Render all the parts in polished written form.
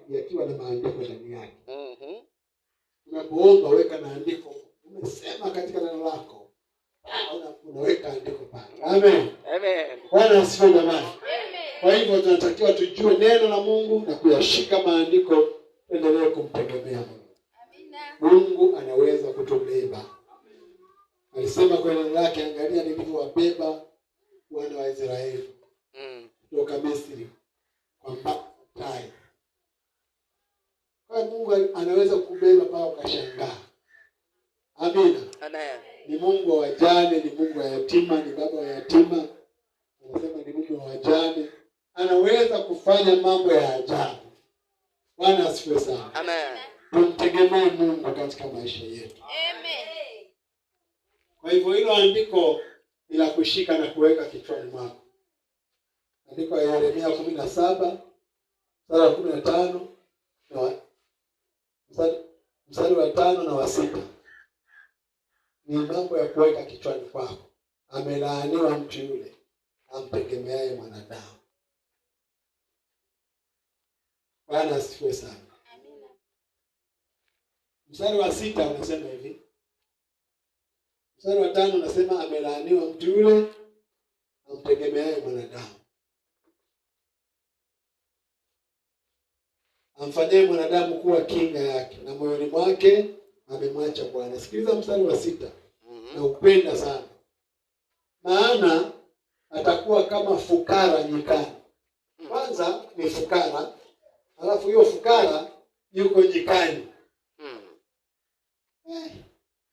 yakiwa na maandiko ndani yake. Unapoomba weka na andiko. Umesema katika neno lako. Unaweka andiko pale. Amen. Amen. Bwana asifiwe jamani. Kwa hivyo tunatakiwa tujue neno la Mungu na kuyashika maandiko, endelee kumtegemea Mungu. Mungu anaweza kutubeba. Alisema kwa neno lake, angalia nilivyowabeba wana wa Israeli kutoka Misri kwa matai. Kwa Mungu anaweza kukubeba mpaka ukashangaa. Amina. Ni Mungu wa wajane, ni Mungu wa yatima, ni baba wa yatima. Anasema ni Mungu wa wajane. Anaweza kufanya mambo ya ajabu. Bwana asifiwe sana. Amen. Tumtegemee Mungu katika maisha yetu. Amen. Kwa hivyo hilo andiko ni la kushika na kuweka kichwani mwako. Andiko ya Yeremia 17 sura ya 15 na mstari wa 5 na wa 6. Ni mambo ya kuweka kichwani kwako. Amelaaniwa mtu yule amtegemeaye mwanadamu. Bwana asifiwe sana. Amina. Mstari wa 6 unasema hivi. Mstari wa 5 unasema amelaaniwa mtu yule amtegemeaye mwanadamu. Amfanyaye mwanadamu kuwa kinga yake, na moyoni mwake amemwacha Bwana. Sikiliza mstari wa 6. Na upenda sana. Maana atakuwa kama fukara nyikani. Kwanza ni fukara, alafu hiyo fukara yuko nyikani.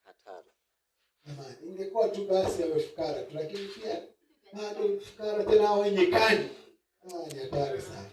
Hatari. Jamani, ingekuwa tu basi awe fukara tu, lakini pia bado fukara tena awe nyikani. Ni hatari sana.